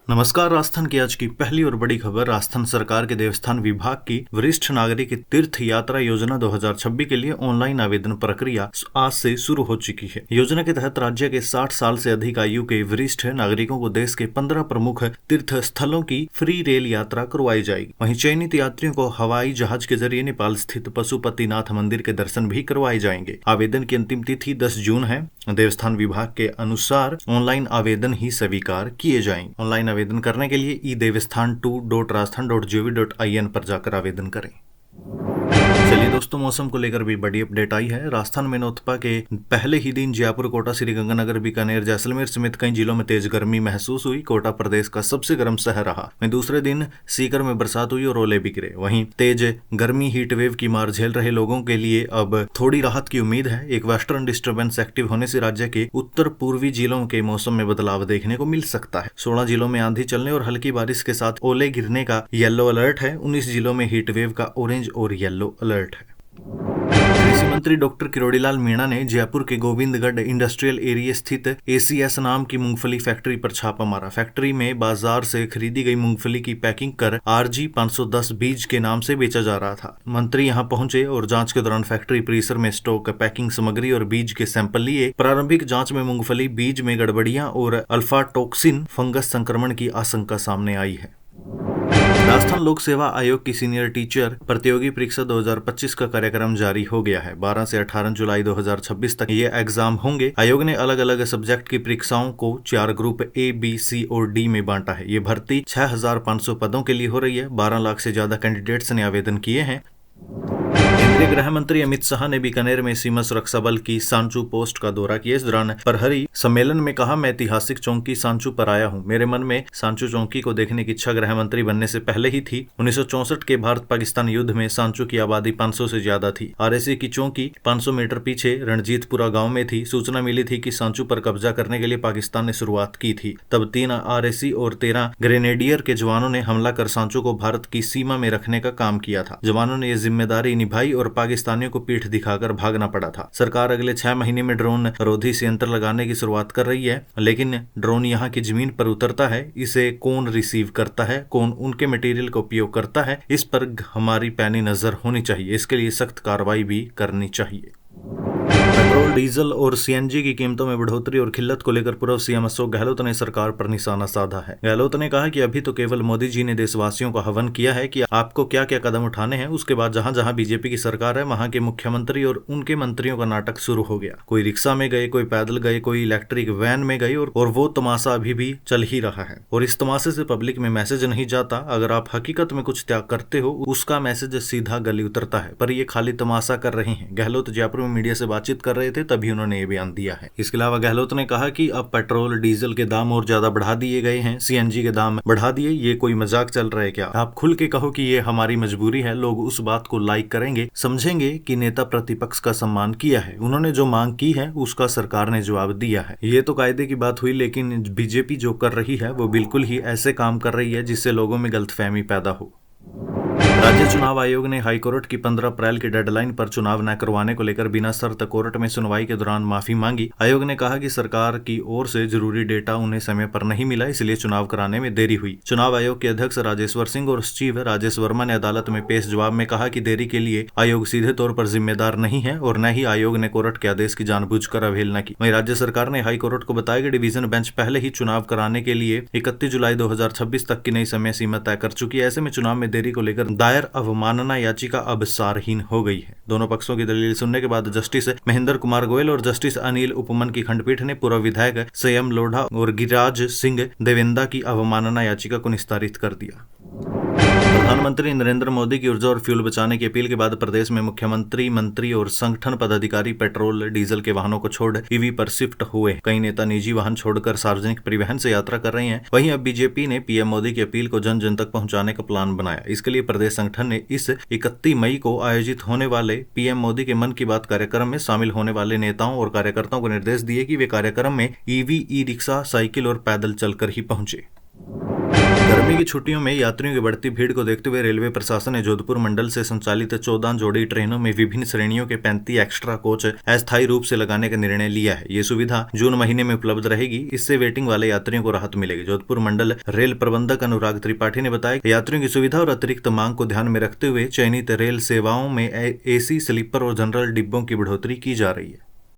नमस्कार। राजस्थान की आज की पहली और बड़ी खबर। राजस्थान सरकार के देवस्थान विभाग की वरिष्ठ नागरिक तीर्थ यात्रा योजना 2026 के लिए ऑनलाइन आवेदन प्रक्रिया आज से शुरू हो चुकी है। योजना के तहत राज्य के 60 साल से अधिक आयु के वरिष्ठ नागरिकों को देश के 15 प्रमुख तीर्थ स्थलों की फ्री रेल यात्रा करवाई जाएगी। वहीं चयनित यात्रियों को हवाई जहाज के जरिए नेपाल स्थित पशुपतिनाथ मंदिर के दर्शन भी करवाए जाएंगे। आवेदन की अंतिम तिथि 10 जून है। देवस्थान विभाग के अनुसार ऑनलाइन आवेदन ही स्वीकार किए जाएंगे। ऑनलाइन आवेदन करने के लिए edeवस्थान2.rajasthan.gov.in पर जाकर आवेदन करें। चलिए दोस्तों, मौसम को लेकर भी बड़ी अपडेट आई है। राजस्थान में नौतपा के पहले ही दिन जयपुर, कोटा, श्रीगंगानगर, बीकानेर, जैसलमेर समेत कई जिलों में तेज गर्मी महसूस हुई। कोटा प्रदेश का सबसे गर्म शहर रहा। वहीं दूसरे दिन सीकर में बरसात हुई और ओले भी गिरे। वहीं तेज गर्मी हीट वेव की मार झेल रहे लोगों के लिए अब थोड़ी राहत की उम्मीद है। एक वेस्टर्न डिस्टर्बेंस एक्टिव होने से राज्य के उत्तर पूर्वी जिलों के मौसम में बदलाव देखने को मिल सकता है। 16 जिलों में आंधी चलने और हल्की बारिश के साथ ओले गिरने का येलो अलर्ट है। 19 जिलों में हीट वेव का ऑरेंज और येलो अलर्ट है। कृषि मंत्री डॉक्टर किरोड़ीलाल मीणा ने जयपुर के गोविंदगढ़ इंडस्ट्रियल एरिया स्थित एसीएस नाम की मूंगफली फैक्ट्री पर छापा मारा। फैक्ट्री में बाजार से खरीदी गई मूंगफली की पैकिंग कर RG 510 बीज के नाम से बेचा जा रहा था। मंत्री यहां पहुंचे और जांच के दौरान फैक्ट्री परिसर में स्टॉक, पैकिंग सामग्री और बीज के सैंपल लिए। प्रारंभिक जांच में मूंगफली बीज में गड़बड़ियां और अल्फाटोक्सिन फंगस संक्रमण की आशंका सामने आई है। राजस्थान लोक सेवा आयोग की सीनियर टीचर प्रतियोगी परीक्षा 2025 का कार्यक्रम जारी हो गया है। 12 से 18 जुलाई 2026 तक ये एग्जाम होंगे। आयोग ने अलग अलग सब्जेक्ट की परीक्षाओं को 4 ग्रुप A, B, C और D में बांटा है। ये भर्ती 6500 पदों के लिए हो रही है। 12 लाख से ज्यादा कैंडिडेट्स ने आवेदन किए हैं। केंद्रीय गृह मंत्री अमित शाह ने बीकानेर में सीमा सुरक्षा बल की सांचू पोस्ट का दौरा किया। इस दौरान प्रहरी सम्मेलन में कहा, मैं ऐतिहासिक चौकी सांचू पर आया हूं। मेरे मन में सांचू चौकी को देखने की इच्छा गृह मंत्री बनने से पहले ही थी। 1964 के भारत पाकिस्तान युद्ध में सांचू की आबादी 500 से ज्यादा थी। RSA की चौकी 500 मीटर पीछे रणजीतपुरा गाँव में थी। सूचना मिली थी कि सांचू पर कब्जा करने के लिए पाकिस्तान ने शुरुआत की थी। तब 3 RSA और 13 ग्रेनेडियर के जवानों ने हमला कर सांचू को भारत की सीमा में रखने का काम किया था। जवानों ने यह जिम्मेदारी निभाई और पाकिस्तानियों को पीठ दिखाकर भागना पड़ा था। सरकार अगले 6 महीने में ड्रोन रोधी संयंत्र लगाने की शुरुआत कर रही है, लेकिन ड्रोन यहाँ की जमीन पर उतरता है, इसे कौन रिसीव करता है, कौन उनके मटेरियल का उपयोग करता है, इस पर हमारी पैनी नजर होनी चाहिए। इसके लिए सख्त कार्रवाई भी करनी चाहिए। पेट्रोल, डीजल और CNG की कीमतों में बढ़ोतरी और किल्लत को लेकर पूर्व CM अशोक गहलोत ने सरकार पर निशाना साधा है। गहलोत ने कहा कि अभी तो केवल मोदी जी ने देशवासियों को आह्वान किया है कि आपको क्या क्या कदम उठाने हैं। उसके बाद जहां जहां बीजेपी की सरकार है वहां के मुख्यमंत्री और उनके मंत्रियों का नाटक शुरू हो गया। कोई रिक्शा में गए, कोई पैदल गए, कोई इलेक्ट्रिक वैन में गए और वो तमाशा अभी भी चल ही रहा है। और इस तमाशे से पब्लिक में मैसेज नहीं जाता। अगर आप हकीकत में कुछ त्याग करते हो, उसका मैसेज सीधा गली उतरता है। पर ये खाली तमाशा कर रहे हैं। गहलोत जयपुर में मीडिया से बातचीत कर रहे थे, तभी उन्होंने ये बयान दिया है। इसके अलावा गहलोत ने कहा कि अब पेट्रोल डीजल के दाम और ज्यादा बढ़ा दिए गए हैं, CNG के दाम बढ़ा दिए। ये कोई मजाक चल रहा है क्या? आप खुल के कहो कि ये हमारी मजबूरी है। लोग उस बात को लाइक करेंगे, समझेंगे कि नेता प्रतिपक्ष का सम्मान किया है। उन्होंने जो मांग की है उसका सरकार ने जवाब दिया है। ये तो कायदे की बात हुई, लेकिन बीजेपी जो कर रही है वो बिल्कुल ही ऐसे काम कर रही है जिससे लोगों में गलतफहमी पैदा हो। राज्य चुनाव आयोग ने हाईकोर्ट की 15 अप्रैल की डेडलाइन पर चुनाव न करवाने को लेकर बिना शर्त कोर्ट में सुनवाई के दौरान माफी मांगी। आयोग ने कहा कि सरकार की ओर से जरूरी डेटा उन्हें समय पर नहीं मिला, इसलिए चुनाव कराने में देरी हुई। चुनाव आयोग के अध्यक्ष राजेश्वर सिंह और सचिव राजेश वर्मा ने अदालत में पेश जवाब में कहा कि देरी के लिए आयोग सीधे तौर पर जिम्मेदार नहीं है और न ही आयोग ने कोर्ट के आदेश की जानबूझकर अवहेलना की। वहीं राज्य सरकार ने हाईकोर्ट को बताया कि डिवीजन बेंच पहले ही चुनाव कराने के लिए 31 जुलाई 2026 तक की नई समय सीमा तय कर चुकी है। ऐसे में चुनाव में देरी को लेकर दायर अवमानना याचिका अब सारहीन हो गई है। दोनों पक्षों की दलील सुनने के बाद जस्टिस महेंद्र कुमार गोयल और जस्टिस अनिल उपमन की खंडपीठ ने पूर्व विधायक संयम लोढ़ा और गिरिराज सिंह देवेंदा की अवमानना याचिका को निस्तारित कर दिया। प्रधानमंत्री नरेंद्र मोदी की ऊर्जा और फ्यूल बचाने की अपील के बाद प्रदेश में मुख्यमंत्री, मंत्री और संगठन पदाधिकारी पेट्रोल डीजल के वाहनों को छोड़ EV पर शिफ्ट हुए। कई नेता निजी वाहन छोड़कर सार्वजनिक परिवहन से यात्रा कर रहे हैं। वहीं अब बीजेपी ने PM मोदी की अपील को जन जन तक पहुंचाने का प्लान बनाया। इसके लिए प्रदेश संगठन ने इस 31 मई को आयोजित होने वाले PM मोदी के मन की बात कार्यक्रम में शामिल होने वाले नेताओं और कार्यकर्ताओं को निर्देश दिए कि वे कार्यक्रम में EV, ई रिक्शा, साइकिल और पैदल चलकर ही पहुंचे। गर्मी की छुट्टियों में यात्रियों की बढ़ती भीड़ को देखते हुए रेलवे प्रशासन ने जोधपुर मंडल से संचालित 14 जोड़ी ट्रेनों में विभिन्न श्रेणियों के 35 एक्स्ट्रा कोच अस्थायी रूप से लगाने का निर्णय लिया है। ये सुविधा जून महीने में उपलब्ध रहेगी। इससे वेटिंग वाले यात्रियों को राहत मिलेगी। जोधपुर मंडल रेल प्रबंधक अनुराग त्रिपाठी ने बताया कि यात्रियों की सुविधा और अतिरिक्त मांग को ध्यान में रखते हुए चयनित रेल सेवाओं में एसी, स्लीपर और जनरल डिब्बों की बढ़ोतरी की जा रही है।